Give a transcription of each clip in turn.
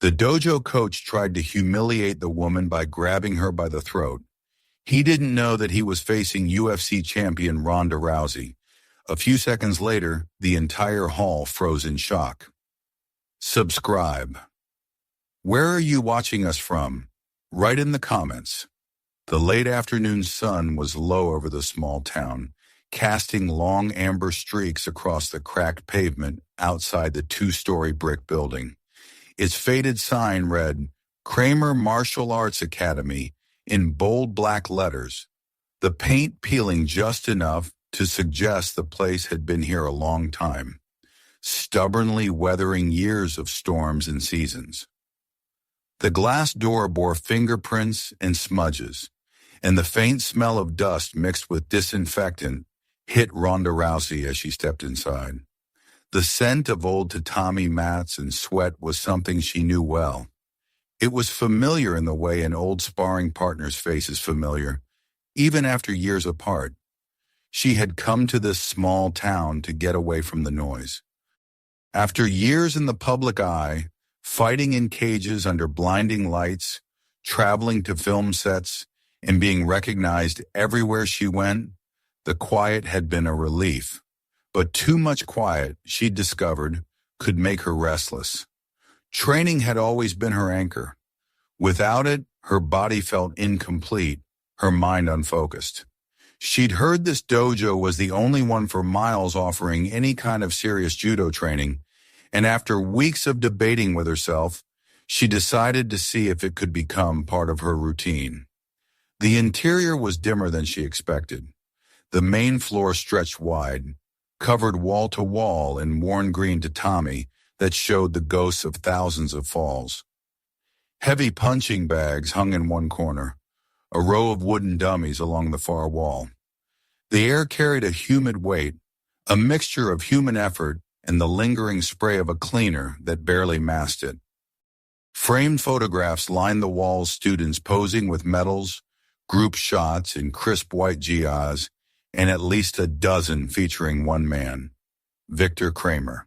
The dojo coach tried to humiliate the woman by grabbing her by the throat. He didn't know that he was facing UFC champion Ronda Rousey. A few seconds later, the entire hall froze in shock. Subscribe. Where are you watching us from? Write in the comments. The late afternoon sun was low over the small town, casting long amber streaks across the cracked pavement outside the two-story brick building. Its faded sign read, Kramer Martial Arts Academy, in bold black letters, the paint peeling just enough to suggest the place had been here a long time, stubbornly weathering years of storms and seasons. The glass door bore fingerprints and smudges, and the faint smell of dust mixed with disinfectant hit Ronda Rousey as she stepped inside. The scent of old tatami mats and sweat was something she knew well. It was familiar in the way an old sparring partner's face is familiar, even after years apart. She had come to this small town to get away from the noise. After years in the public eye, fighting in cages under blinding lights, traveling to film sets, and being recognized everywhere she went, the quiet had been a relief. But too much quiet, she discovered, could make her restless. Training had always been her anchor. Without it, her body felt incomplete, her mind unfocused. She'd heard this dojo was the only one for miles offering any kind of serious judo training, and after weeks of debating with herself, she decided to see if it could become part of her routine. The interior was dimmer than she expected. The main floor stretched wide, covered wall to wall in worn green tatami that showed the ghosts of thousands of falls. Heavy punching bags hung in one corner, a row of wooden dummies along the far wall. The air carried a humid weight, a mixture of human effort and the lingering spray of a cleaner that barely masked it. Framed photographs lined the walls, students posing with medals, group shots in crisp white GIs, and at least a dozen featuring one man, Victor Kramer.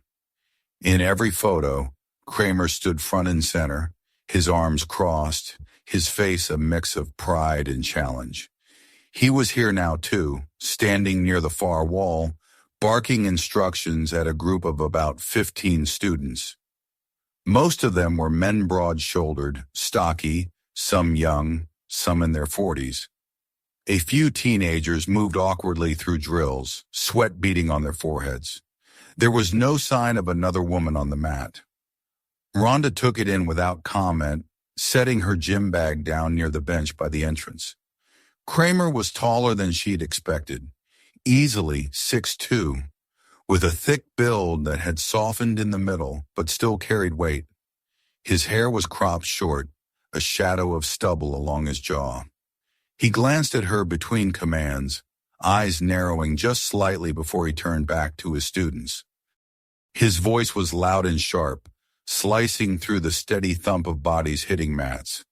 In every photo, Kramer stood front and center, his arms crossed, his face a mix of pride and challenge. He was here now too, standing near the far wall, barking instructions at a group of about 15 students. Most of them were men broad-shouldered, stocky, some young, some in their 40s. A few teenagers moved awkwardly through drills, sweat beading on their foreheads. There was no sign of another woman on the mat. Ronda took it in without comment, setting her gym bag down near the bench by the entrance. Kramer was taller than she'd expected, easily 6'2", with a thick build that had softened in the middle but still carried weight. His hair was cropped short, a shadow of stubble along his jaw. He glanced at her between commands, eyes narrowing just slightly before he turned back to his students. His voice was loud and sharp, slicing through the steady thump of bodies hitting mats.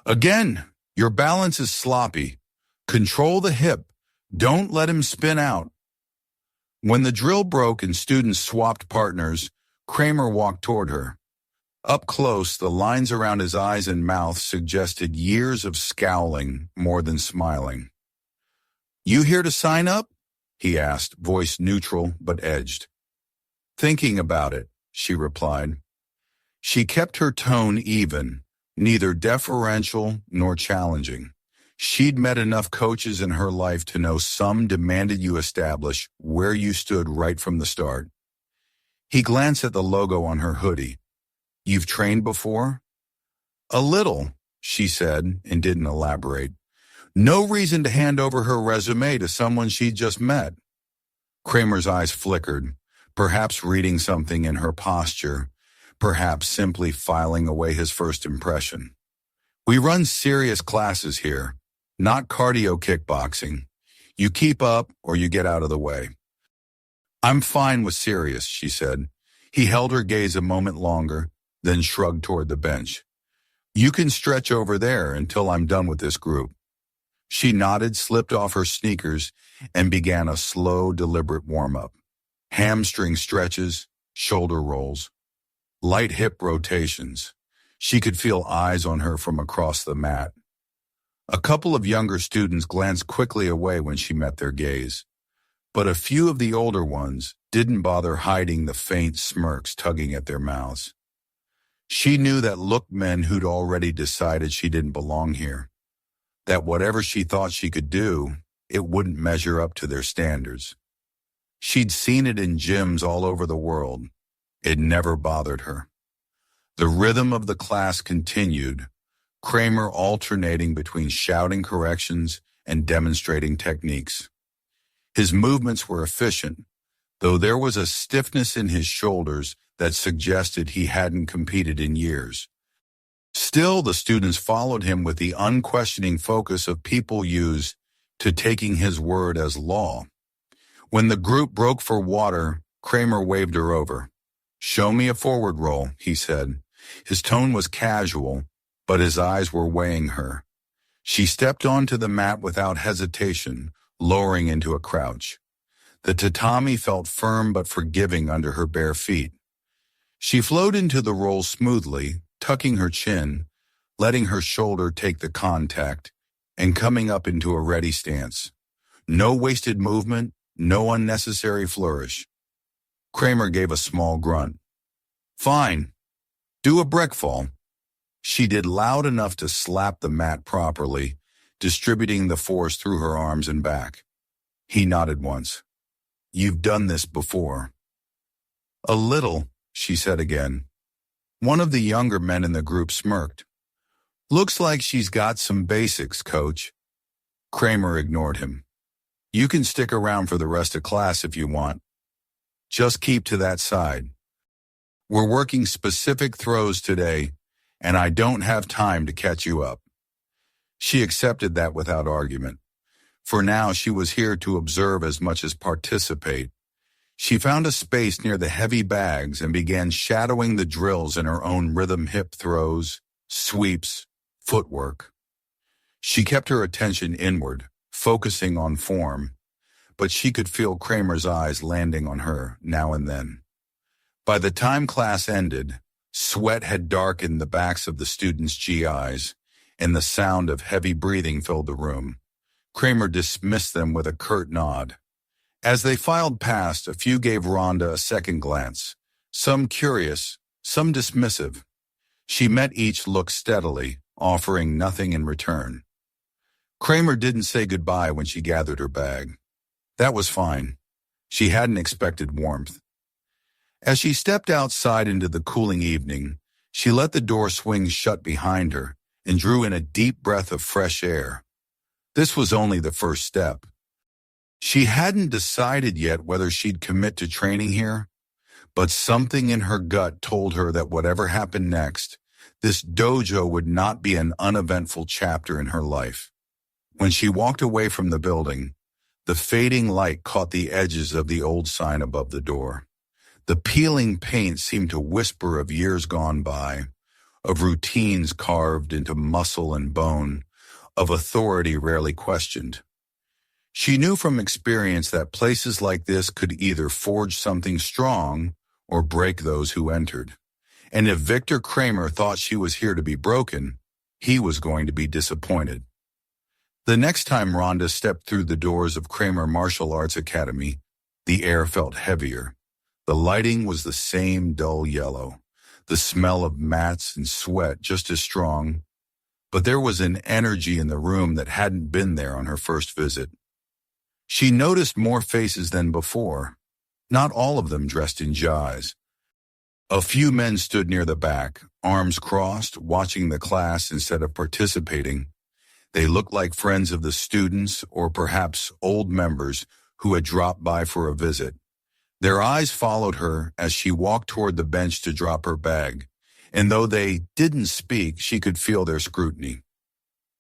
Again, your balance is sloppy. Control the hip. Don't let him spin out. When the drill broke and students swapped partners, Kramer walked toward her. Up close, the lines around his eyes and mouth suggested years of scowling more than smiling. You here to sign up? He asked, voice neutral but edged. Thinking about it, she replied. She kept her tone even, neither deferential nor challenging. She'd met enough coaches in her life to know some demanded you establish where you stood right from the start. He glanced at the logo on her hoodie. You've trained before? A little, she said, and didn't elaborate. No reason to hand over her resume to someone she'd just met. Kramer's eyes flickered, perhaps reading something in her posture, perhaps simply filing away his first impression. We run serious classes here, not cardio kickboxing. You keep up or you get out of the way. I'm fine with serious, she said. He held her gaze a moment longer, then shrugged toward the bench. You can stretch over there until I'm done with this group. She nodded, slipped off her sneakers, and began a slow, deliberate warm-up. Hamstring stretches, shoulder rolls, light hip rotations. She could feel eyes on her from across the mat. A couple of younger students glanced quickly away when she met their gaze, but a few of the older ones didn't bother hiding the faint smirks tugging at their mouths. She knew that looked men who'd already decided she didn't belong here, that whatever she thought she could do, it wouldn't measure up to their standards. She'd seen it in gyms all over the world. It never bothered her. The rhythm of the class continued, Kramer alternating between shouting corrections and demonstrating techniques. His movements were efficient, though there was a stiffness in his shoulders that suggested he hadn't competed in years. Still, the students followed him with the unquestioning focus of people used to taking his word as law. When the group broke for water, Kramer waved her over. "Show me a forward roll," he said. His tone was casual, but his eyes were weighing her. She stepped onto the mat without hesitation, lowering into a crouch. The tatami felt firm but forgiving under her bare feet. She flowed into the roll smoothly, tucking her chin, letting her shoulder take the contact, and coming up into a ready stance. No wasted movement, no unnecessary flourish. Kramer gave a small grunt. "Fine. Do a breakfall." She did loud enough to slap the mat properly, distributing the force through her arms and back. He nodded once. "You've done this before." "A little," she said again. One of the younger men in the group smirked. "Looks like she's got some basics, coach." Kramer ignored him. "You can stick around for the rest of class if you want. Just keep to that side. We're working specific throws today, and I don't have time to catch you up." She accepted that without argument. For now, she was here to observe as much as participate. She found a space near the heavy bags and began shadowing the drills in her own rhythm: hip throws, sweeps, footwork. She kept her attention inward, focusing on form, but she could feel Kramer's eyes landing on her now and then. By the time class ended, sweat had darkened the backs of the students' GIs, and the sound of heavy breathing filled the room. Kramer dismissed them with a curt nod. As they filed past, a few gave Ronda a second glance, some curious, some dismissive. She met each look steadily, offering nothing in return. Kramer didn't say goodbye when she gathered her bag. That was fine. She hadn't expected warmth. As she stepped outside into the cooling evening, she let the door swing shut behind her and drew in a deep breath of fresh air. This was only the first step. She hadn't decided yet whether she'd commit to training here, but something in her gut told her that whatever happened next, this dojo would not be an uneventful chapter in her life. When she walked away from the building, the fading light caught the edges of the old sign above the door. The peeling paint seemed to whisper of years gone by, of routines carved into muscle and bone, of authority rarely questioned. She knew from experience that places like this could either forge something strong or break those who entered. And if Victor Kramer thought she was here to be broken, he was going to be disappointed. The next time Ronda stepped through the doors of Kramer Martial Arts Academy, the air felt heavier. The lighting was the same dull yellow, the smell of mats and sweat just as strong, but there was an energy in the room that hadn't been there on her first visit. She noticed more faces than before, not all of them dressed in jais. A few men stood near the back, arms crossed, watching the class instead of participating. They looked like friends of the students or perhaps old members who had dropped by for a visit. Their eyes followed her as she walked toward the bench to drop her bag, and though they didn't speak, she could feel their scrutiny.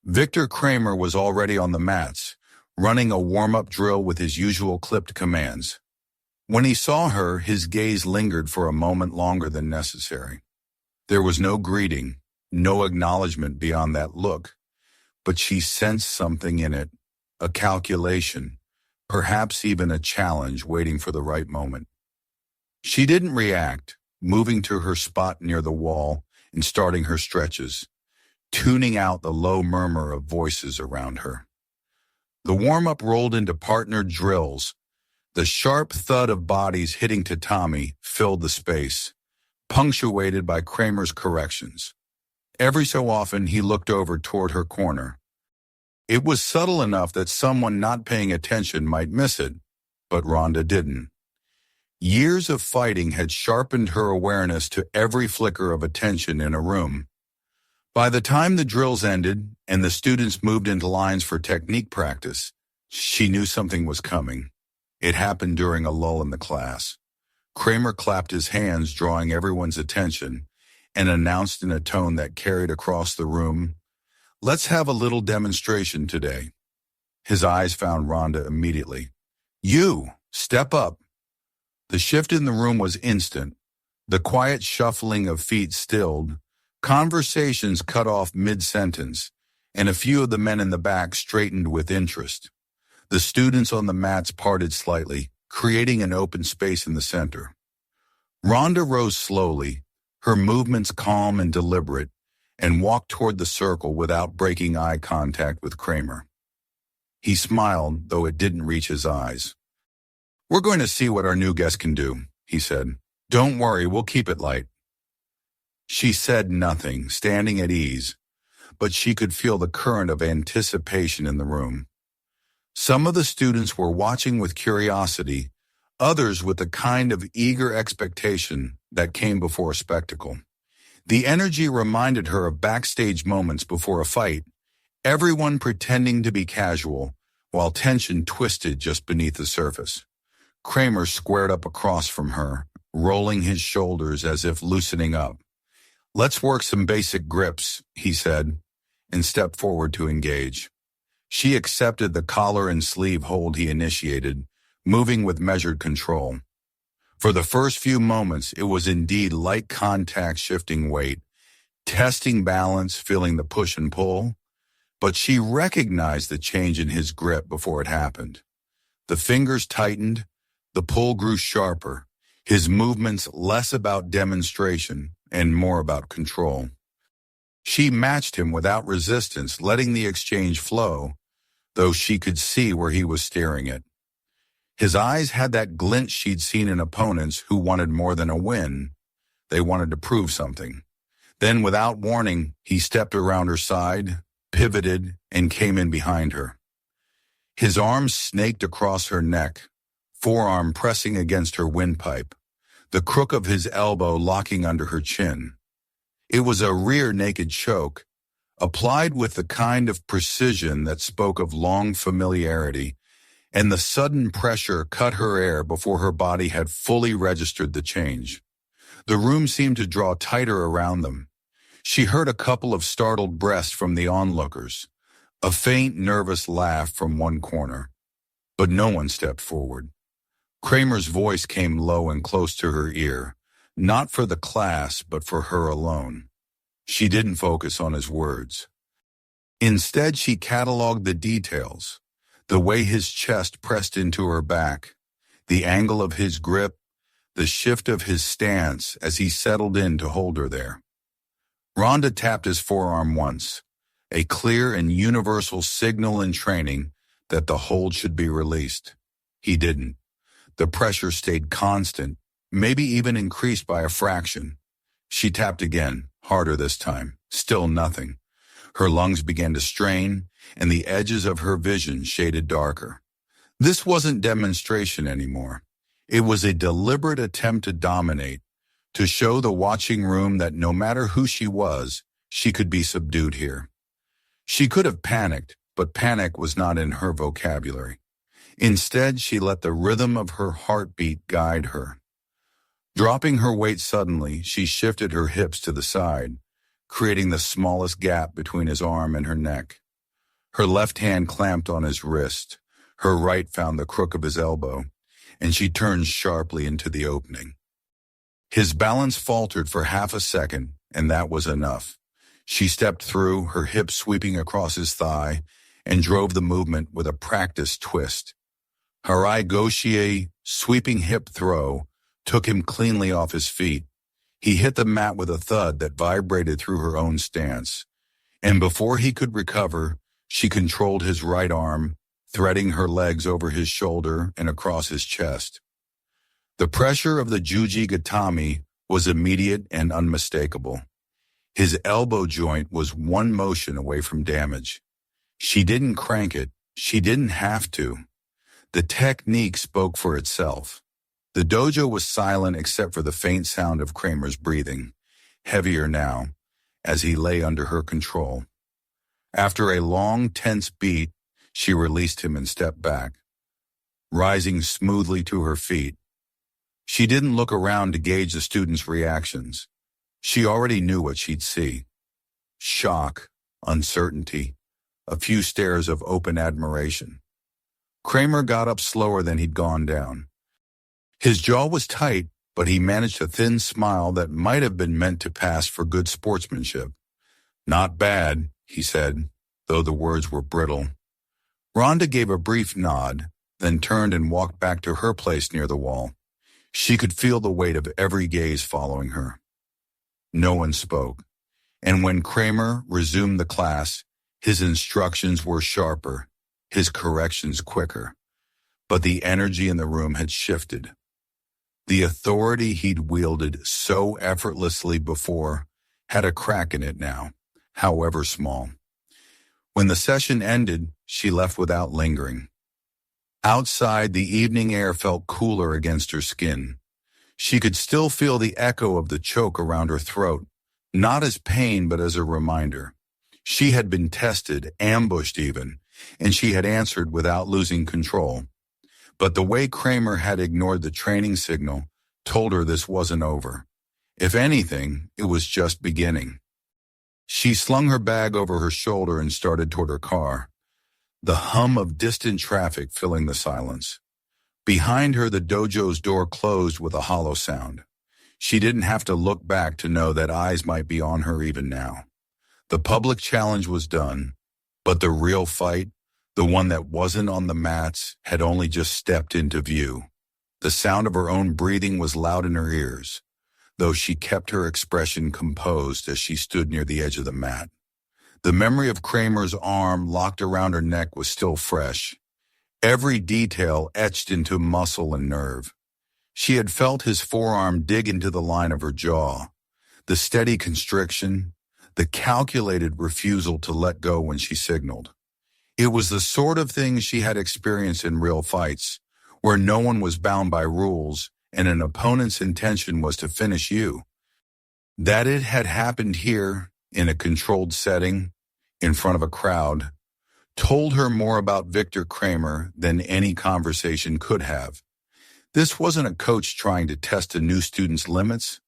Victor Kramer was already on the mats, running a warm-up drill with his usual clipped commands. When he saw her, his gaze lingered for a moment longer than necessary. There was no greeting, no acknowledgement beyond that look, but she sensed something in it, a calculation, perhaps even a challenge waiting for the right moment. She didn't react, moving to her spot near the wall and starting her stretches, tuning out the low murmur of voices around her. The warm-up rolled into partnered drills. The sharp thud of bodies hitting tatami filled the space, punctuated by Kramer's corrections. Every so often, he looked over toward her corner. It was subtle enough that someone not paying attention might miss it, but Ronda didn't. Years of fighting had sharpened her awareness to every flicker of attention in a room. By the time the drills ended and the students moved into lines for technique practice, she knew something was coming. It happened during a lull in the class. Kramer clapped his hands, drawing everyone's attention, and announced in a tone that carried across the room, "Let's have a little demonstration today." His eyes found Ronda immediately. "You, step up." The shift in the room was instant. The quiet shuffling of feet stilled, conversations cut off mid-sentence, and a few of the men in the back straightened with interest. The students on the mats parted slightly, creating an open space in the center. Ronda rose slowly, her movements calm and deliberate, and walked toward the circle without breaking eye contact with Kramer. He smiled, though it didn't reach his eyes. "We're going to see what our new guest can do," he said. "Don't worry, we'll keep it light." She said nothing, standing at ease, but she could feel the current of anticipation in the room. Some of the students were watching with curiosity, others with the kind of eager expectation that came before a spectacle. The energy reminded her of backstage moments before a fight, everyone pretending to be casual, while tension twisted just beneath the surface. Kramer squared up across from her, rolling his shoulders as if loosening up. "Let's work some basic grips," he said, and stepped forward to engage. She accepted the collar and sleeve hold he initiated, moving with measured control. For the first few moments, it was indeed light contact, shifting weight, testing balance, feeling the push and pull, but she recognized the change in his grip before it happened. The fingers tightened, the pull grew sharper, his movements less about demonstration and more about control. She matched him without resistance, letting the exchange flow, though she could see where he was steering it. His eyes had that glint she'd seen in opponents who wanted more than a win. They wanted to prove something. Then, without warning, he stepped around her side, pivoted, and came in behind her. His arms snaked across her neck, forearm pressing against her windpipe, the crook of his elbow locking under her chin. It was a rear naked choke, applied with the kind of precision that spoke of long familiarity, and the sudden pressure cut her air before her body had fully registered the change. The room seemed to draw tighter around them. She heard a couple of startled breaths from the onlookers, a faint, nervous laugh from one corner, but no one stepped forward. Kramer's voice came low and close to her ear, not for the class, but for her alone. She didn't focus on his words. Instead, she cataloged the details, the way his chest pressed into her back, the angle of his grip, the shift of his stance as he settled in to hold her there. Ronda tapped his forearm once, a clear and universal signal in training that the hold should be released. He didn't. The pressure stayed constant, maybe even increased by a fraction. She tapped again, harder this time. Still nothing. Her lungs began to strain, and the edges of her vision shaded darker. This wasn't demonstration anymore. It was a deliberate attempt to dominate, to show the watching room that no matter who she was, she could be subdued here. She could have panicked, but panic was not in her vocabulary. Instead, she let the rhythm of her heartbeat guide her. Dropping her weight suddenly, she shifted her hips to the side, creating the smallest gap between his arm and her neck. Her left hand clamped on his wrist, her right found the crook of his elbow, and she turned sharply into the opening. His balance faltered for half a second, and that was enough. She stepped through, her hips sweeping across his thigh, and drove the movement with a practiced twist. Harai Goshie, sweeping hip throw, took him cleanly off his feet. He hit the mat with a thud that vibrated through her own stance, and before he could recover, she controlled his right arm, threading her legs over his shoulder and across his chest. The pressure of the Juji Gatame was immediate and unmistakable. His elbow joint was one motion away from damage. She didn't crank it. She didn't have to. The technique spoke for itself. The dojo was silent except for the faint sound of Kramer's breathing, heavier now, as he lay under her control. After a long, tense beat, she released him and stepped back, rising smoothly to her feet. She didn't look around to gauge the students' reactions. She already knew what she'd see. Shock, uncertainty, a few stares of open admiration. Kramer got up slower than he'd gone down. His jaw was tight, but he managed a thin smile that might have been meant to pass for good sportsmanship. "Not bad," he said, though the words were brittle. Ronda gave a brief nod, then turned and walked back to her place near the wall. She could feel the weight of every gaze following her. No one spoke, and when Kramer resumed the class, his instructions were sharper, his corrections quicker. But the energy in the room had shifted. The authority he'd wielded so effortlessly before had a crack in it now, however small. When the session ended, she left without lingering. Outside, the evening air felt cooler against her skin. She could still feel the echo of the choke around her throat, not as pain but as a reminder. She had been tested, ambushed even, and she had answered without losing control. But the way Kramer had ignored the training signal told her this wasn't over. If anything, it was just beginning. She slung her bag over her shoulder and started toward her car, the hum of distant traffic filling the silence. Behind her, the dojo's door closed with a hollow sound. She didn't have to look back to know that eyes might be on her even now. The public challenge was done, but the real fight, the one that wasn't on the mats, had only just stepped into view. The sound of her own breathing was loud in her ears, though she kept her expression composed as she stood near the edge of the mat. The memory of Kramer's arm locked around her neck was still fresh, every detail etched into muscle and nerve. She had felt his forearm dig into the line of her jaw, the steady constriction, the calculated refusal to let go when she signaled. It was the sort of thing she had experienced in real fights, where no one was bound by rules and an opponent's intention was to finish you. That it had happened here, in a controlled setting, in front of a crowd, told her more about Victor Kramer than any conversation could have. This wasn't a coach trying to test a new student's limits.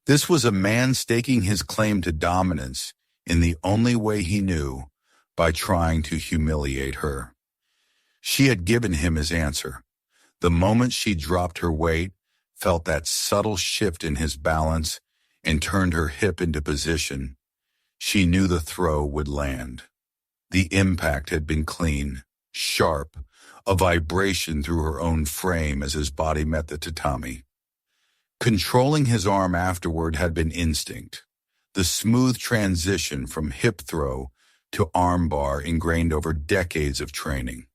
This was a man staking his claim to dominance in the only way he knew, by trying to humiliate her. She had given him his answer. The moment she dropped her weight, felt that subtle shift in his balance, and turned her hip into position, she knew the throw would land. The impact had been clean, sharp, a vibration through her own frame as his body met the tatami. Controlling his arm afterward had been instinct, the smooth transition from hip throw to armbar ingrained over decades of training.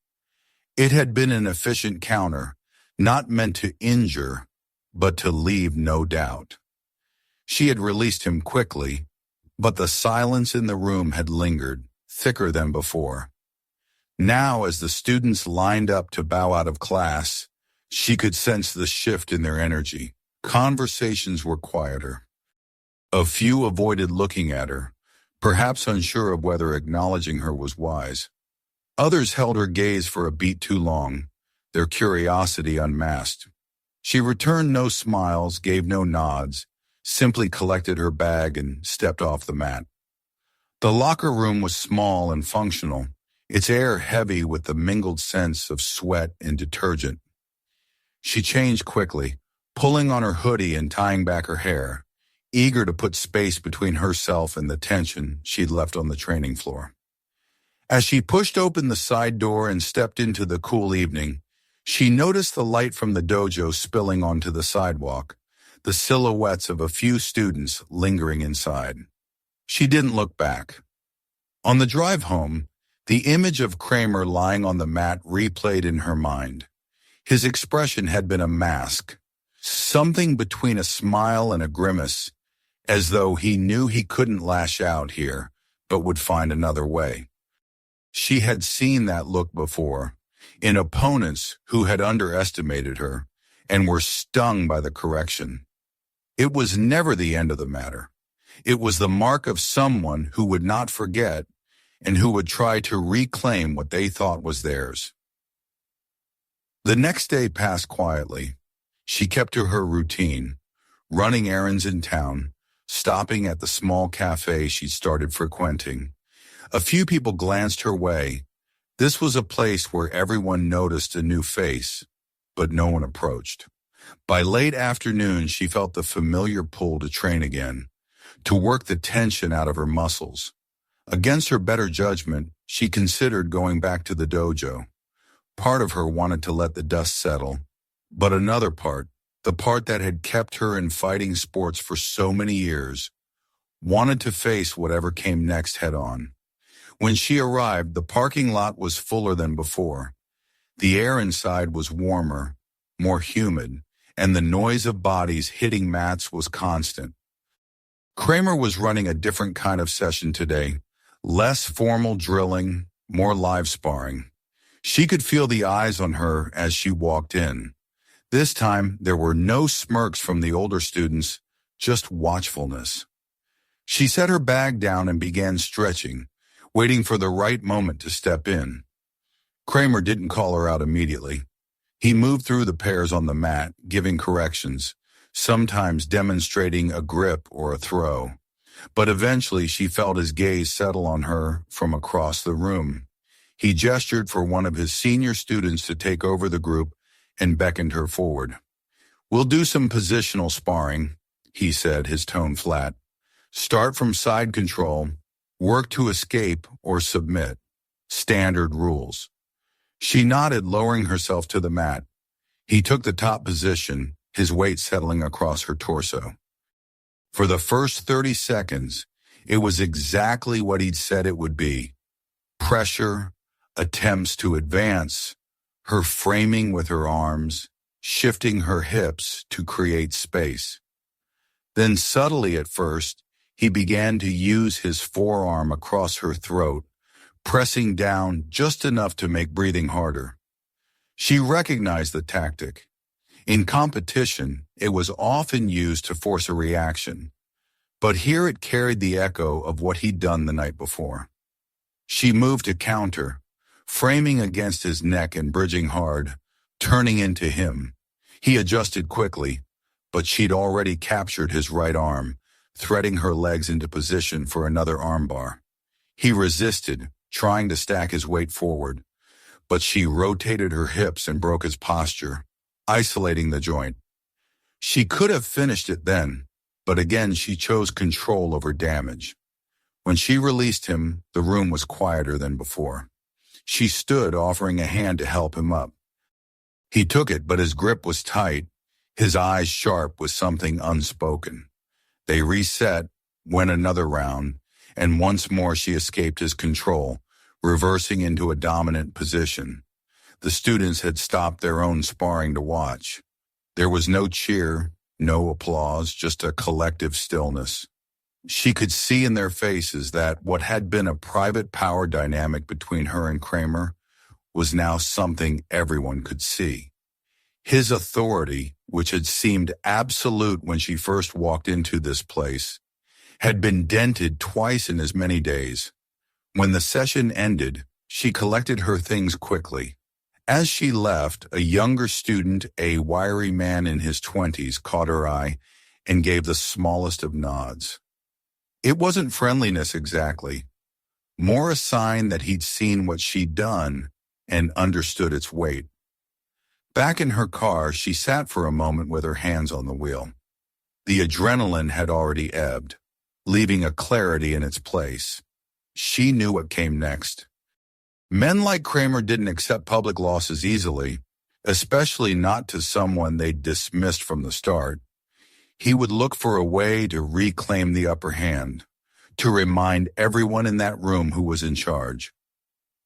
It had been an efficient counter, not meant to injure, but to leave no doubt. She had released him quickly, but the silence in the room had lingered, thicker than before. Now, as the students lined up to bow out of class, she could sense the shift in their energy. Conversations were quieter. A few avoided looking at her, perhaps unsure of whether acknowledging her was wise. Others held her gaze for a beat too long, their curiosity unmasked. She returned no smiles, gave no nods, simply collected her bag and stepped off the mat. The locker room was small and functional, its air heavy with the mingled sense of sweat and detergent. She changed quickly, pulling on her hoodie and tying back her hair, eager to put space between herself and the tension she'd left on the training floor. As she pushed open the side door and stepped into the cool evening, she noticed the light from the dojo spilling onto the sidewalk, the silhouettes of a few students lingering inside. She didn't look back. On the drive home, the image of Kramer lying on the mat replayed in her mind. His expression had been a mask, something between a smile and a grimace, as though he knew he couldn't lash out here, but would find another way. She had seen that look before, in opponents who had underestimated her and were stung by the correction. It was never the end of the matter. It was the mark of someone who would not forget and who would try to reclaim what they thought was theirs. The next day passed quietly. She kept to her routine, running errands in town, stopping at the small cafe she'd started frequenting. A few people glanced her way. This was a place where everyone noticed a new face, but no one approached. By late afternoon, she felt the familiar pull to train again, to work the tension out of her muscles. Against her better judgment, she considered going back to the dojo. Part of her wanted to let the dust settle, but another part, the part that had kept her in fighting sports for so many years, wanted to face whatever came next head-on. When she arrived, the parking lot was fuller than before. The air inside was warmer, more humid, and the noise of bodies hitting mats was constant. Kramer was running a different kind of session today, less formal drilling, more live sparring. She could feel the eyes on her as she walked in. This time, there were no smirks from the older students, just watchfulness. She set her bag down and began stretching, waiting for the right moment to step in. Kramer didn't call her out immediately. He moved through the pairs on the mat, giving corrections, sometimes demonstrating a grip or a throw. But eventually she felt his gaze settle on her from across the room. He gestured for one of his senior students to take over the group and beckoned her forward. "We'll do some positional sparring," he said, his tone flat. "Start from side control, work to escape or submit. Standard rules." She nodded, lowering herself to the mat. He took the top position, his weight settling across her torso. For the first 30 seconds, it was exactly what he'd said it would be. Pressure, attempts to advance, her framing with her arms, shifting her hips to create space. Then subtly at first, he began to use his forearm across her throat, pressing down just enough to make breathing harder. She recognized the tactic. In competition, it was often used to force a reaction, but here it carried the echo of what he'd done the night before. She moved to counter, framing against his neck and bridging hard, turning into him. He adjusted quickly, but she'd already captured his right arm, threading her legs into position for another armbar. He resisted, trying to stack his weight forward, but she rotated her hips and broke his posture, isolating the joint. She could have finished it then, but again she chose control over damage. When she released him, the room was quieter than before. She stood, offering a hand to help him up. He took it, but his grip was tight, his eyes sharp with something unspoken. They reset, went another round, and once more she escaped his control, reversing into a dominant position. The students had stopped their own sparring to watch. There was no cheer, no applause, just a collective stillness. She could see in their faces that what had been a private power dynamic between her and Kramer was now something everyone could see. His authority, which had seemed absolute when she first walked into this place, had been dented twice in as many days. When the session ended, she collected her things quickly. As she left, a younger student, a wiry man in his 20s, caught her eye and gave the smallest of nods. It wasn't friendliness exactly, more a sign that he'd seen what she'd done and understood its weight. Back in her car, she sat for a moment with her hands on the wheel. The adrenaline had already ebbed, leaving a clarity in its place. She knew what came next. Men like Kramer didn't accept public losses easily, especially not to someone they'd dismissed from the start. He would look for a way to reclaim the upper hand, to remind everyone in that room who was in charge.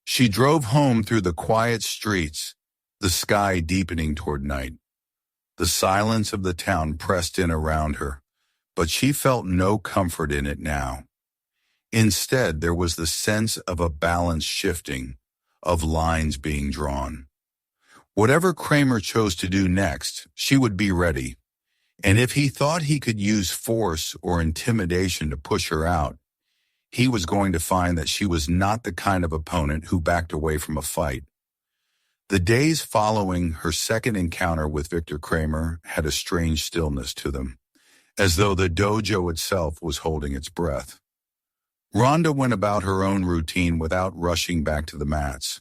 She drove home through the quiet streets, the sky deepening toward night. The silence of the town pressed in around her, but she felt no comfort in it now. Instead, there was the sense of a balance shifting, of lines being drawn. Whatever Kramer chose to do next, she would be ready. And if he thought he could use force or intimidation to push her out, he was going to find that she was not the kind of opponent who backed away from a fight. The days following her second encounter with Victor Kramer had a strange stillness to them, as though the dojo itself was holding its breath. Ronda went about her own routine without rushing back to the mats.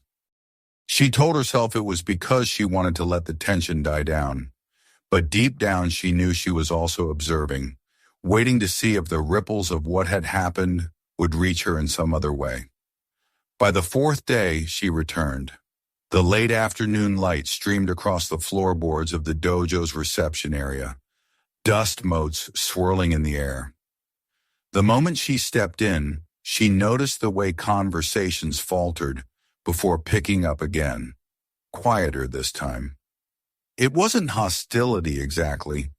She told herself it was because she wanted to let the tension die down, but deep down she knew she was also observing, waiting to see if the ripples of what had happened would reach her in some other way. By the fourth day, she returned. The late afternoon light streamed across the floorboards of the dojo's reception area, dust motes swirling in the air. The moment she stepped in, she noticed the way conversations faltered before picking up again, quieter this time. It wasn't hostility exactly,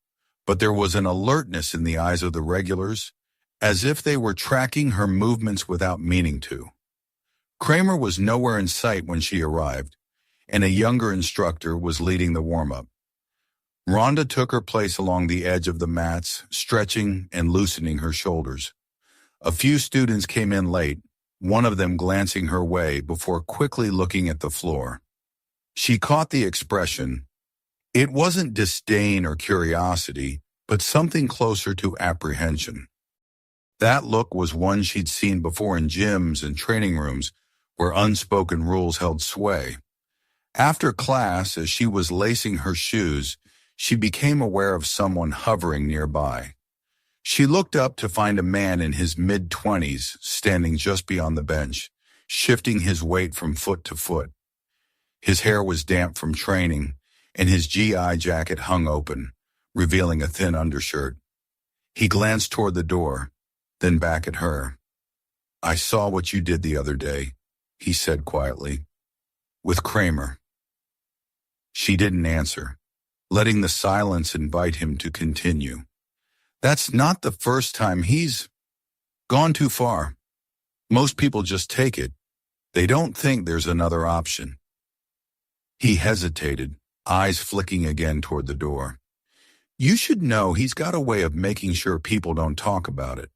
but there was an alertness in the eyes of the regulars, as if they were tracking her movements without meaning to. Kramer was nowhere in sight when she arrived, and a younger instructor was leading the warm-up. Ronda took her place along the edge of the mats, stretching and loosening her shoulders. A few students came in late, one of them glancing her way before quickly looking at the floor. She caught the expression. It wasn't disdain or curiosity, but something closer to apprehension. That look was one she'd seen before in gyms and training rooms where unspoken rules held sway. After class, as she was lacing her shoes, she became aware of someone hovering nearby. She looked up to find a man in his mid-20s standing just beyond the bench, shifting his weight from foot to foot. His hair was damp from training, and his GI jacket hung open, revealing a thin undershirt. He glanced toward the door, then back at her. "I saw what you did the other day," he said quietly. "With Kramer." She didn't answer, letting the silence invite him to continue. "That's not the first time he's gone too far. Most people just take it. They don't think there's another option." He hesitated, eyes flicking again toward the door. "You should know he's got a way of making sure people don't talk about it.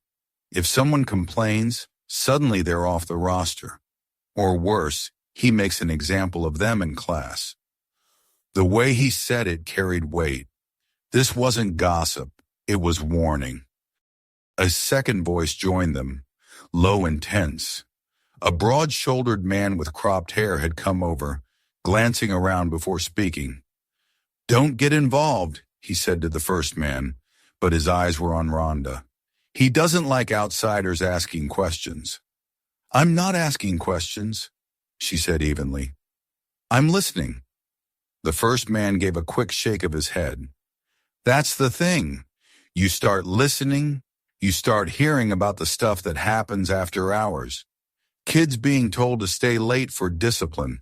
If someone complains, suddenly they're off the roster. Or worse, he makes an example of them in class." The way he said it carried weight. This wasn't gossip, it was warning. A second voice joined them, low and tense. A broad-shouldered man with cropped hair had come over, glancing around before speaking. "Don't get involved," he said to the first man, but his eyes were on Ronda. "He doesn't like outsiders asking questions." "I'm not asking questions," she said evenly. "I'm listening." The first man gave a quick shake of his head. "That's the thing. You start listening, you start hearing about the stuff that happens after hours. Kids being told to stay late for discipline.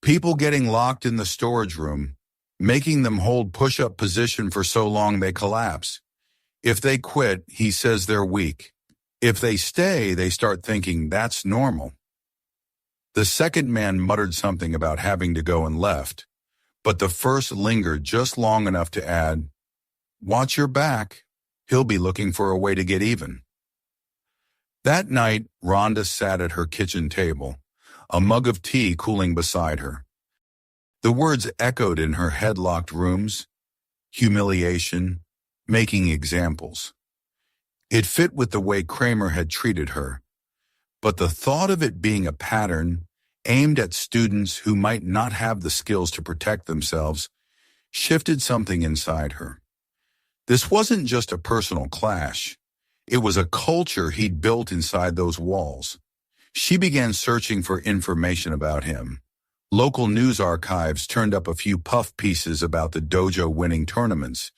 People getting locked in the storage room, making them hold push-up position for so long they collapse. If they quit, he says they're weak. If they stay, they start thinking that's normal." The second man muttered something about having to go and left, but the first lingered just long enough to add, "Watch your back. He'll be looking for a way to get even." That night, Ronda sat at her kitchen table, a mug of tea cooling beside her. The words echoed in her headlocked rooms: humiliation, making examples. It fit with the way Kramer had treated her, but the thought of it being a pattern aimed at students who might not have the skills to protect themselves shifted something inside her. This wasn't just a personal clash. It was a culture he'd built inside those walls. She began searching for information about him. Local news archives turned up a few puff pieces about the dojo winning tournaments,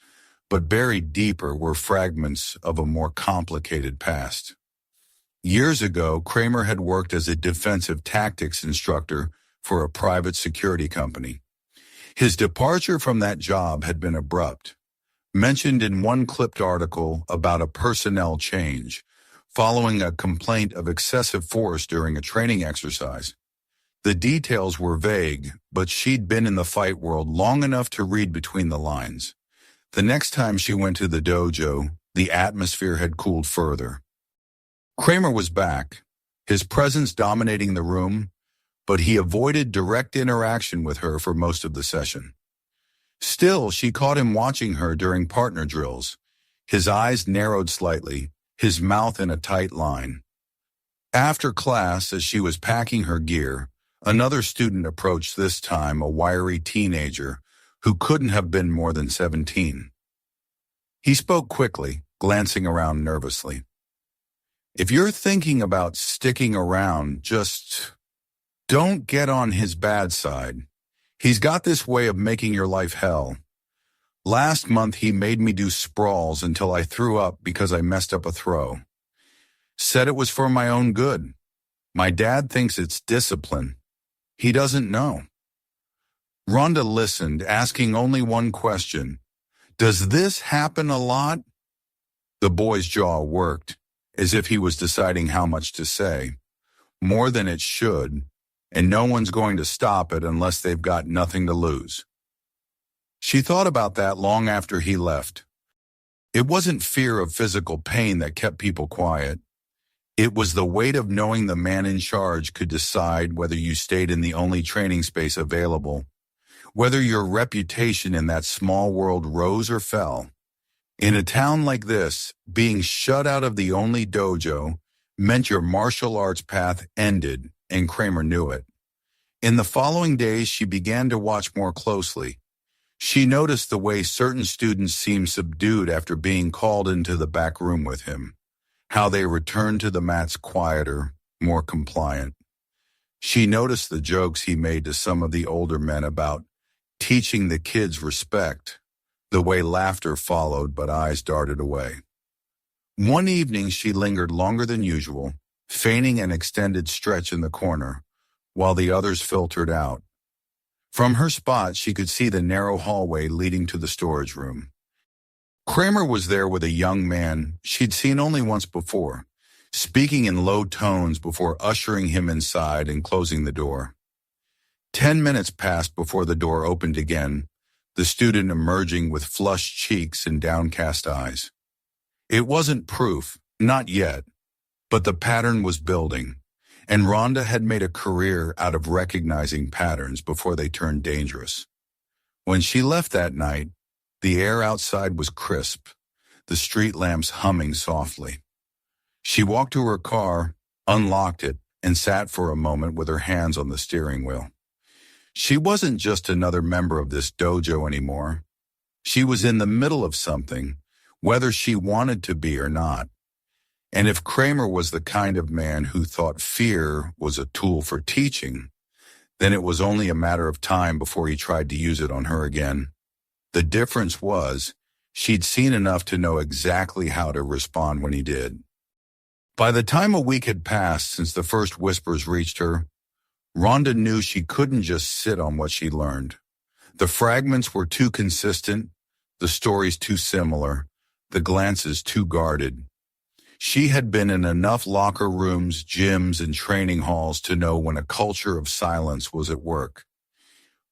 but buried deeper were fragments of a more complicated past. Years ago, Kramer had worked as a defensive tactics instructor for a private security company. His departure from that job had been abrupt, mentioned in one clipped article about a personnel change, following a complaint of excessive force during a training exercise. The details were vague, but she'd been in the fight world long enough to read between the lines. The next time she went to the dojo, the atmosphere had cooled further. Kramer was back, his presence dominating the room, but he avoided direct interaction with her for most of the session. Still, she caught him watching her during partner drills, his eyes narrowed slightly, his mouth in a tight line. After class, as she was packing her gear, another student approached, this time a wiry teenager who couldn't have been more than 17. He spoke quickly, glancing around nervously. "If you're thinking about sticking around, just don't get on his bad side. He's got this way of making your life hell. Last month he made me do sprawls until I threw up because I messed up a throw. Said it was for my own good. My dad thinks it's discipline. He doesn't know." Ronda listened, asking only one question. "Does this happen a lot?" The boy's jaw worked, as if he was deciding how much to say. More than it should, and no one's going to stop it unless they've got nothing to lose. She thought about that long after he left. It wasn't fear of physical pain that kept people quiet. It was the weight of knowing the man in charge could decide whether you stayed in the only training space available, whether your reputation in that small world rose or fell. In a town like this, being shut out of the only dojo meant your martial arts path ended, and Kramer knew it. In the following days, she began to watch more closely. She noticed the way certain students seemed subdued after being called into the back room with him, how they returned to the mats quieter, more compliant. She noticed the jokes he made to some of the older men about teaching the kids respect, the way laughter followed but eyes darted away. One evening she lingered longer than usual, feigning an extended stretch in the corner, while the others filtered out. From her spot, she could see the narrow hallway leading to the storage room. Kramer was there with a young man she'd seen only once before, speaking in low tones before ushering him inside and closing the door. 10 minutes passed before the door opened again, the student emerging with flushed cheeks and downcast eyes. It wasn't proof, not yet, but the pattern was building, and Ronda had made a career out of recognizing patterns before they turned dangerous. When she left that night, the air outside was crisp, the street lamps humming softly. She walked to her car, unlocked it, and sat for a moment with her hands on the steering wheel. She wasn't just another member of this dojo anymore. She was in the middle of something, whether she wanted to be or not. And if Kramer was the kind of man who thought fear was a tool for teaching, then it was only a matter of time before he tried to use it on her again. The difference was, she'd seen enough to know exactly how to respond when he did. By the time a week had passed since the first whispers reached her, Ronda knew she couldn't just sit on what she learned. The fragments were too consistent, the stories too similar, the glances too guarded. She had been in enough locker rooms, gyms, and training halls to know when a culture of silence was at work.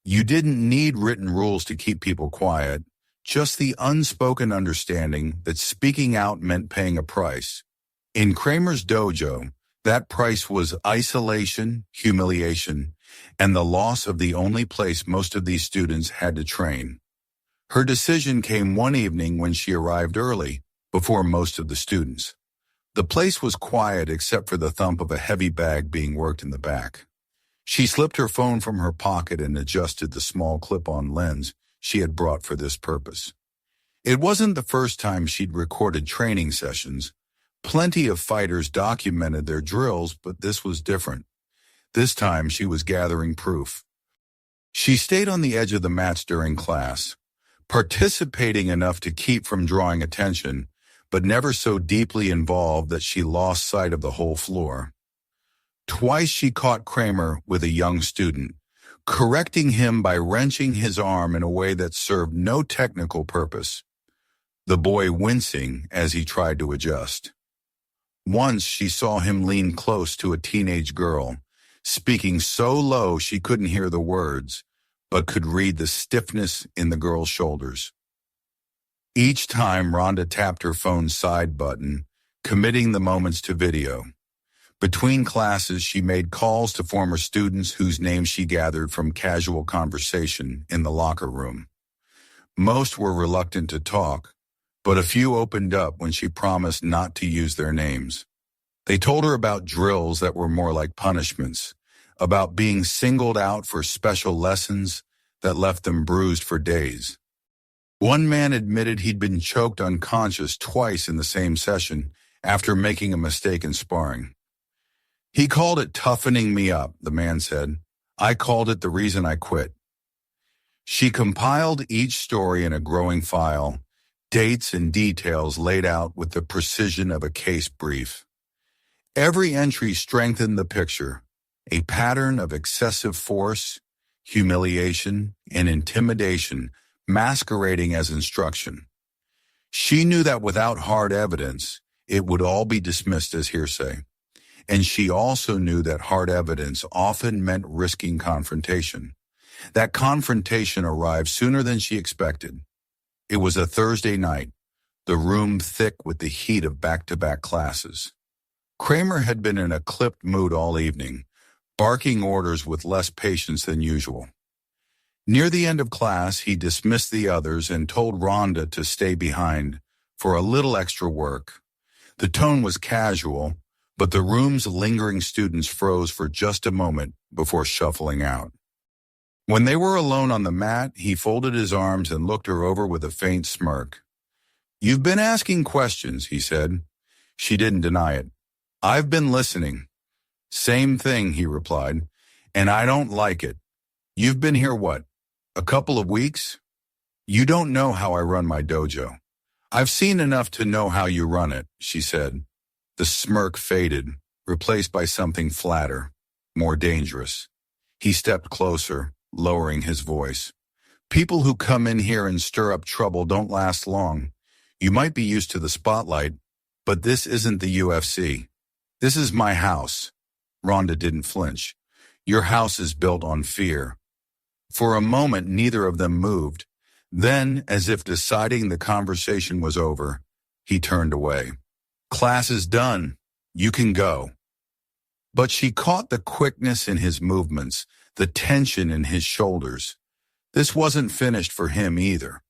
You didn't need written rules to keep people quiet, just the unspoken understanding that speaking out meant paying a price. In Kramer's dojo, that price was isolation, humiliation, and the loss of the only place most of these students had to train. Her decision came one evening when she arrived early, before most of the students. The place was quiet except for the thump of a heavy bag being worked in the back. She slipped her phone from her pocket and adjusted the small clip-on lens she had brought for this purpose. It wasn't the first time she'd recorded training sessions. Plenty of fighters documented their drills, but this was different. This time she was gathering proof. She stayed on the edge of the mats during class, participating enough to keep from drawing attention, but never so deeply involved that she lost sight of the whole floor. Twice she caught Kramer with a young student, correcting him by wrenching his arm in a way that served no technical purpose, the boy wincing as he tried to adjust. Once she saw him lean close to a teenage girl, speaking so low she couldn't hear the words, but could read the stiffness in the girl's shoulders. Each time Ronda tapped her phone's side button, committing the moments to video. Between classes, she made calls to former students whose names she gathered from casual conversation in the locker room. Most were reluctant to talk, but a few opened up when she promised not to use their names. They told her about drills that were more like punishments, about being singled out for special lessons that left them bruised for days. One man admitted he'd been choked unconscious twice in the same session after making a mistake in sparring. He called it toughening me up, the man said. I called it the reason I quit. She compiled each story in a growing file, dates and details laid out with the precision of a case brief. Every entry strengthened the picture, a pattern of excessive force, humiliation, and intimidation masquerading as instruction. She knew that without hard evidence, it would all be dismissed as hearsay. And she also knew that hard evidence often meant risking confrontation. That confrontation arrived sooner than she expected. It was a Thursday night, the room thick with the heat of back-to-back classes. Kramer had been in a clipped mood all evening, barking orders with less patience than usual. Near the end of class, he dismissed the others and told Ronda to stay behind for a little extra work. The tone was casual, but the room's lingering students froze for just a moment before shuffling out. When they were alone on the mat, he folded his arms and looked her over with a faint smirk. You've been asking questions, he said. She didn't deny it. I've been listening. Same thing, he replied, and I don't like it. You've been here what, a couple of weeks? You don't know how I run my dojo. I've seen enough to know how you run it, she said. The smirk faded, replaced by something flatter, more dangerous. He stepped closer, lowering his voice. People who come in here and stir up trouble don't last long. You might be used to the spotlight, but this isn't the UFC. This is my house. Ronda didn't flinch. Your house is built on fear. For a moment, neither of them moved. Then, as if deciding the conversation was over, he turned away. Class is done. You can go. But she caught the quickness in his movements, the tension in his shoulders. This wasn't finished for him either.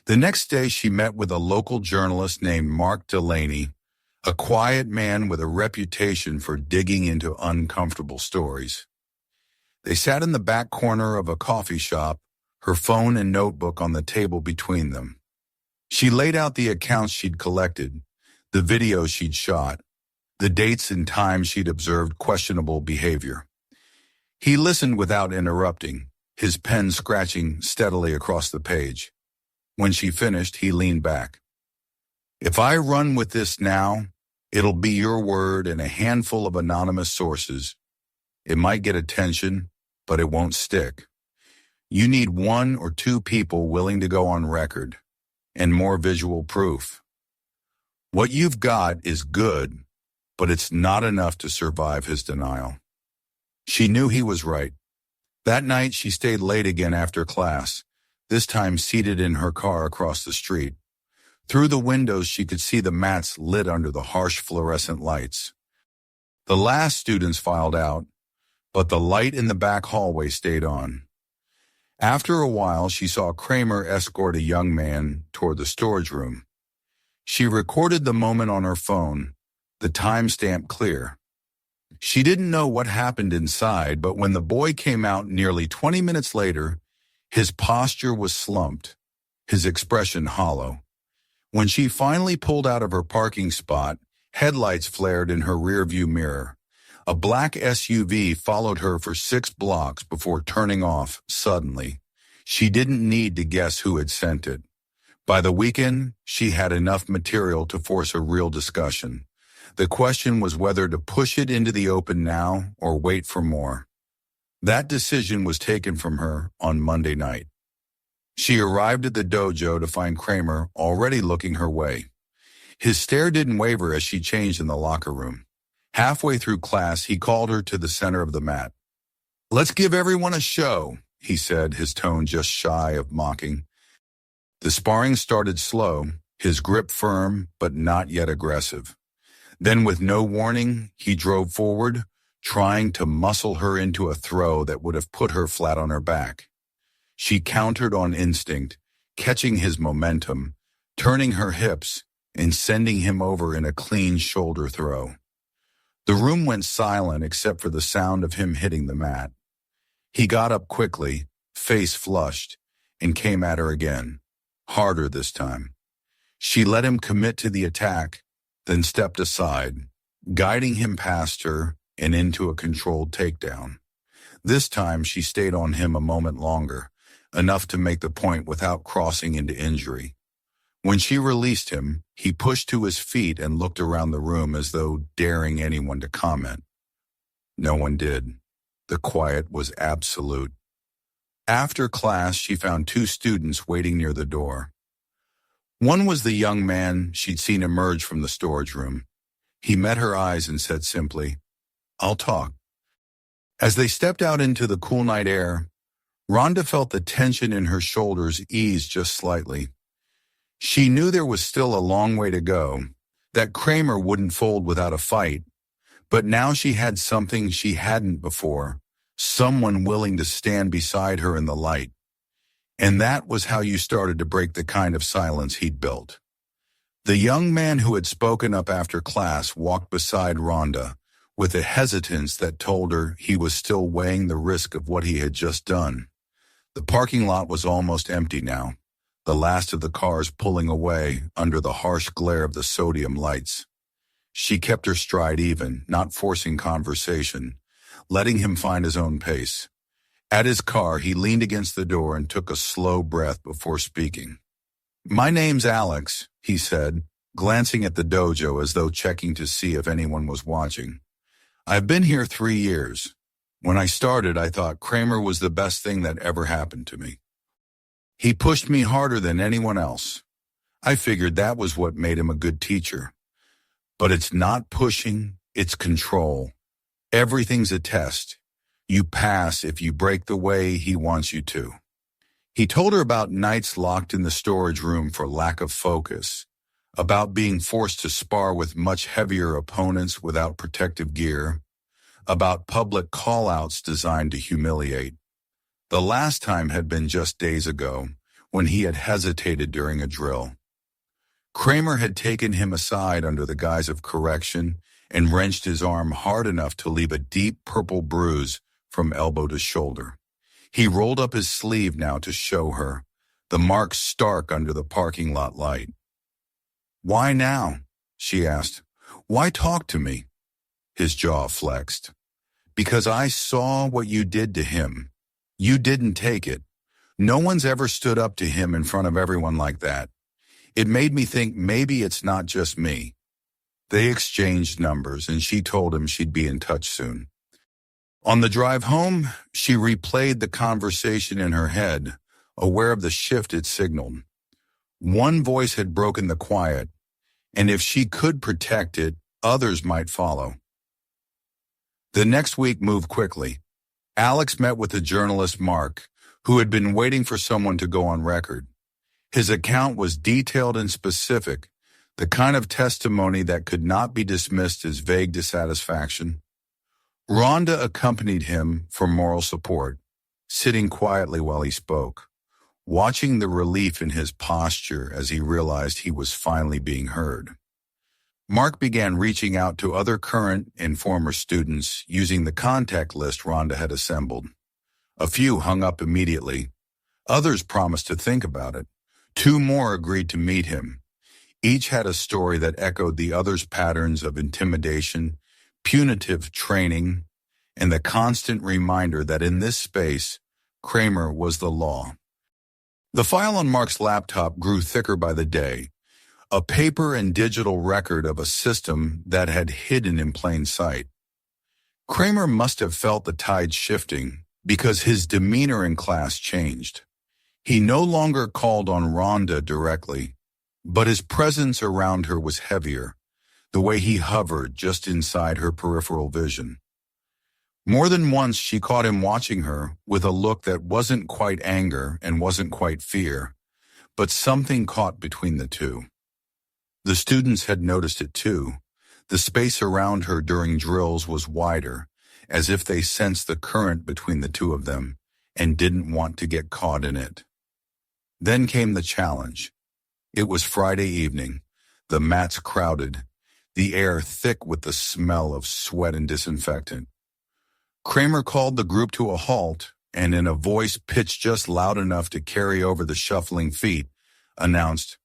The next day she met with a local journalist named Mark Delaney, a quiet man with a reputation for digging into uncomfortable stories. They sat in the back corner of a coffee shop, her phone and notebook on the table between them. She laid out the accounts she'd collected, the videos she'd shot, the dates and times she'd observed questionable behavior. He listened without interrupting, his pen scratching steadily across the page. When she finished, he leaned back. If I run with this now, it'll be your word and a handful of anonymous sources. It might get attention, but it won't stick. You need 1 or 2 people willing to go on record, and more visual proof. What you've got is good, but it's not enough to survive his denial. She knew he was right. That night she stayed late again after class, this time seated in her car across the street. Through the windows she could see the mats lit under the harsh fluorescent lights. The last students filed out, but the light in the back hallway stayed on. After a while she saw Kramer escort a young man toward the storage room. She recorded the moment on her phone, the timestamp clear. She didn't know what happened inside, but when the boy came out nearly 20 minutes later, his posture was slumped, his expression hollow. When she finally pulled out of her parking spot, headlights flared in her rearview mirror. A black SUV followed her for 6 blocks before turning off suddenly. She didn't need to guess who had sent it. By the weekend, she had enough material to force a real discussion. The question was whether to push it into the open now or wait for more. That decision was taken from her on Monday night. She arrived at the dojo to find Kramer already looking her way. His stare didn't waver as she changed in the locker room. Halfway through class, he called her to the center of the mat. "Let's give everyone a show," he said, his tone just shy of mocking. The sparring started slow, his grip firm but not yet aggressive. Then, with no warning, he drove forward, trying to muscle her into a throw that would have put her flat on her back. She countered on instinct, catching his momentum, turning her hips, and sending him over in a clean shoulder throw. The room went silent except for the sound of him hitting the mat. He got up quickly, face flushed, and came at her again, harder this time. She let him commit to the attack, then stepped aside, guiding him past her and into a controlled takedown. This time she stayed on him a moment longer, enough to make the point without crossing into injury. When she released him, he pushed to his feet and looked around the room as though daring anyone to comment. No one did. The quiet was absolute. After class, she found two students waiting near the door. One was the young man she'd seen emerge from the storage room. He met her eyes and said simply, "I'll talk." As they stepped out into the cool night air, Ronda felt the tension in her shoulders ease just slightly. She knew there was still a long way to go, that Kramer wouldn't fold without a fight, but now she had something she hadn't before, someone willing to stand beside her in the light. And that was how you started to break the kind of silence he'd built. The young man who had spoken up after class walked beside Ronda with a hesitance that told her he was still weighing the risk of what he had just done. The parking lot was almost empty now, the last of the cars pulling away under the harsh glare of the sodium lights. She kept her stride even, not forcing conversation, letting him find his own pace. At his car, he leaned against the door and took a slow breath before speaking. "My name's Alex," he said, glancing at the dojo as though checking to see if anyone was watching. "I've been here 3 years. When I started, I thought Kramer was the best thing that ever happened to me. He pushed me harder than anyone else. I figured that was what made him a good teacher. But it's not pushing, it's control. Everything's a test. You pass if you break the way he wants you to." He told her about nights locked in the storage room for lack of focus, about being forced to spar with much heavier opponents without protective gear, about public call-outs designed to humiliate. The last time had been just days ago, when he had hesitated during a drill. Kramer had taken him aside under the guise of correction and wrenched his arm hard enough to leave a deep purple bruise from elbow to shoulder. He rolled up his sleeve now to show her, the mark stark under the parking lot light. "Why now?" she asked. "Why talk to me?" His jaw flexed. "Because I saw what you did to him. You didn't take it. No one's ever stood up to him in front of everyone like that. It made me think maybe it's not just me." They exchanged numbers, and she told him she'd be in touch soon. On the drive home, she replayed the conversation in her head, aware of the shift it signaled. One voice had broken the quiet, and if she could protect it, others might follow. The next week moved quickly. Alex met with the journalist Mark, who had been waiting for someone to go on record. His account was detailed and specific, the kind of testimony that could not be dismissed as vague dissatisfaction. Ronda accompanied him for moral support, sitting quietly while he spoke, watching the relief in his posture as he realized he was finally being heard. Mark began reaching out to other current and former students using the contact list Ronda had assembled. A few hung up immediately. Others promised to think about it. 2 more agreed to meet him. Each had a story that echoed the other's patterns of intimidation, punitive training, and the constant reminder that in this space, Kramer was the law. The file on Mark's laptop grew thicker by the day, a paper and digital record of a system that had hidden in plain sight. Kramer must have felt the tide shifting because his demeanor in class changed. He no longer called on Ronda directly, but his presence around her was heavier, the way he hovered just inside her peripheral vision. More than once she caught him watching her with a look that wasn't quite anger and wasn't quite fear, but something caught between the two. The students had noticed it too. The space around her during drills was wider, as if they sensed the current between the two of them and didn't want to get caught in it. Then came the challenge. It was Friday evening, the mats crowded, the air thick with the smell of sweat and disinfectant. Kramer called the group to a halt and, in a voice pitched just loud enough to carry over the shuffling feet, announced,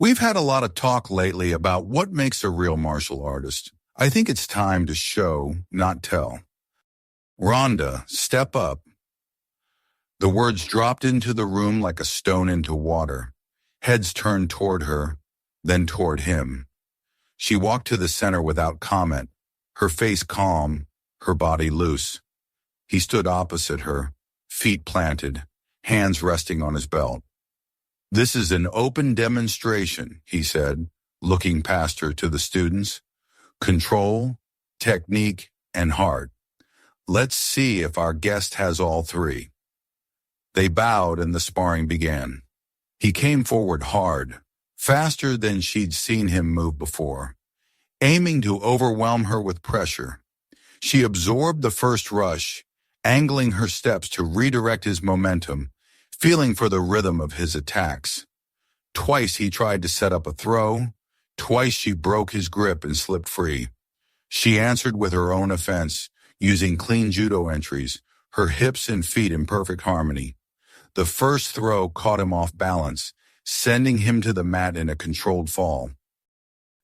"We've had a lot of talk lately about what makes a real martial artist. I think it's time to show, not tell. Ronda, step up." The words dropped into the room like a stone into water. Heads turned toward her, then toward him. She walked to the center without comment, her face calm, her body loose. He stood opposite her, feet planted, hands resting on his belt. "This is an open demonstration," he said, looking past her to the students. "Control, technique, and heart. Let's see if our guest has all three." They bowed and the sparring began. He came forward hard, faster than she'd seen him move before, aiming to overwhelm her with pressure. She absorbed the first rush, angling her steps to redirect his momentum, feeling for the rhythm of his attacks. Twice he tried to set up a throw. Twice she broke his grip and slipped free. She answered with her own offense, using clean judo entries, her hips and feet in perfect harmony. The first throw caught him off balance, sending him to the mat in a controlled fall.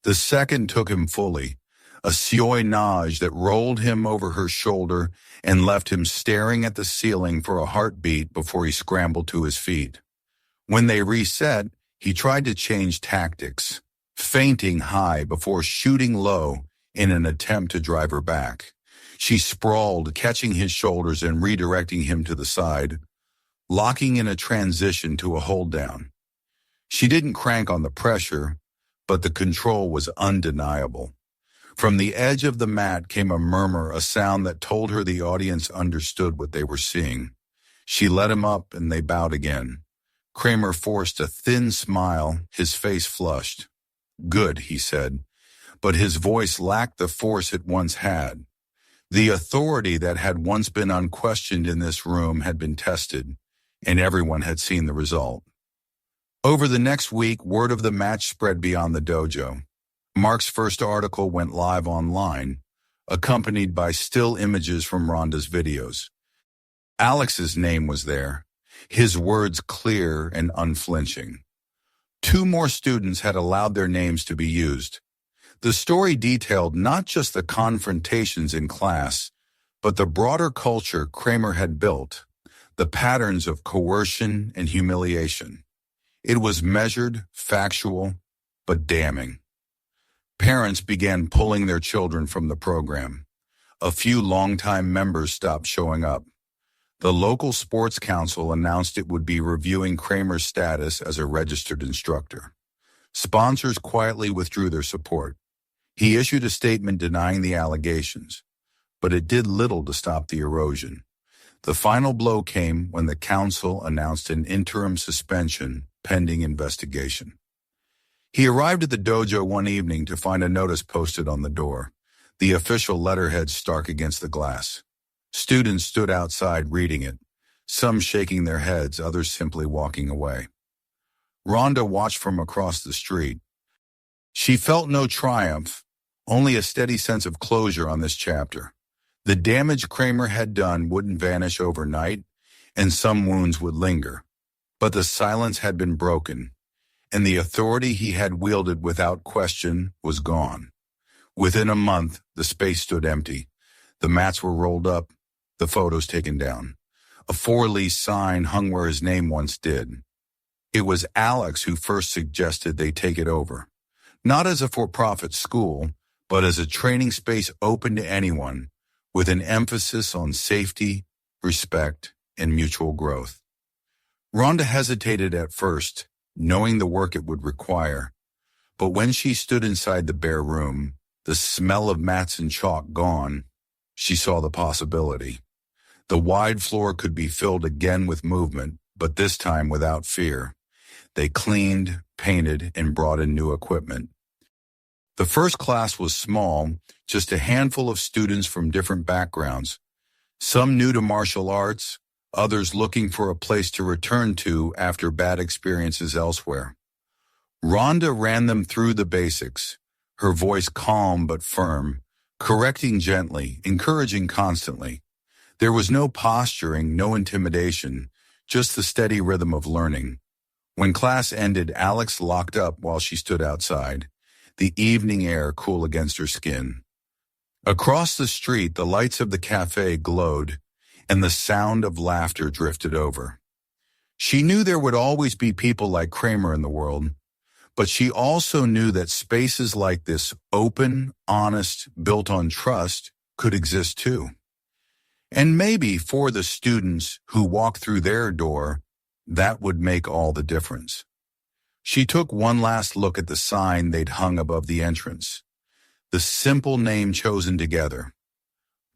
The second took him fully, a soi nage that rolled him over her shoulder and left him staring at the ceiling for a heartbeat before he scrambled to his feet. When they reset, he tried to change tactics, feinting high before shooting low in an attempt to drive her back. She sprawled, catching his shoulders and redirecting him to the side, locking in a transition to a hold down. She didn't crank on the pressure, but the control was undeniable. From the edge of the mat came a murmur, a sound that told her the audience understood what they were seeing. She let him up and they bowed again. Kramer forced a thin smile, his face flushed. "Good," he said, but his voice lacked the force it once had. The authority that had once been unquestioned in this room had been tested, and everyone had seen the result. Over the next week, word of the match spread beyond the dojo. Mark's first article went live online, accompanied by still images from Ronda's videos. Alex's name was there, his words clear and unflinching. 2 more students had allowed their names to be used. The story detailed not just the confrontations in class, but the broader culture Kramer had built, the patterns of coercion and humiliation. It was measured, factual, but damning. Parents began pulling their children from the program. A few longtime members stopped showing up. The local sports council announced it would be reviewing Kramer's status as a registered instructor. Sponsors quietly withdrew their support. He issued a statement denying the allegations, but it did little to stop the erosion. The final blow came when the council announced an interim suspension pending investigation. He arrived at the dojo one evening to find a notice posted on the door, the official letterhead stark against the glass. Students stood outside reading it, some shaking their heads, others simply walking away. Ronda watched from across the street. She felt no triumph, only a steady sense of closure on this chapter. The damage Kramer had done wouldn't vanish overnight, and some wounds would linger. But the silence had been broken, and the authority he had wielded without question was gone. Within a month, the space stood empty. The mats were rolled up, the photos taken down. A for-lease sign hung where his name once did. It was Alex who first suggested they take it over, not as a for-profit school, but as a training space open to anyone, with an emphasis on safety, respect, and mutual growth. Ronda hesitated at first, knowing the work it would require, but when she stood inside the bare room, the smell of mats and chalk gone, she saw the possibility. The wide floor could be filled again with movement, but this time without fear. They cleaned, painted, and brought in new equipment. The first class was small, just a handful of students from different backgrounds, some new to martial arts, others looking for a place to return to after bad experiences elsewhere. Ronda ran them through the basics, her voice calm but firm, correcting gently, encouraging constantly. There was no posturing, no intimidation, just the steady rhythm of learning. When class ended, Alex locked up while she stood outside, the evening air cool against her skin. Across the street, the lights of the cafe glowed, and the sound of laughter drifted over. She knew there would always be people like Kramer in the world, but she also knew that spaces like this, open, honest, built on trust, could exist too. And maybe for the students who walked through their door, that would make all the difference. She took one last look at the sign they'd hung above the entrance. The simple name chosen together,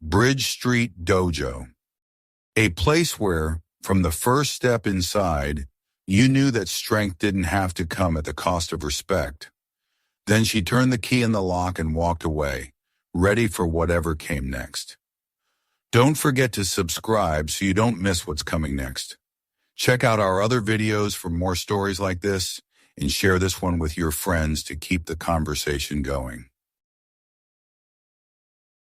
Bridge Street Dojo. A place where, from the first step inside, you knew that strength didn't have to come at the cost of respect. Then she turned the key in the lock and walked away, ready for whatever came next. Don't forget to subscribe so you don't miss what's coming next. Check out our other videos for more stories like this, and share this one with your friends to keep the conversation going.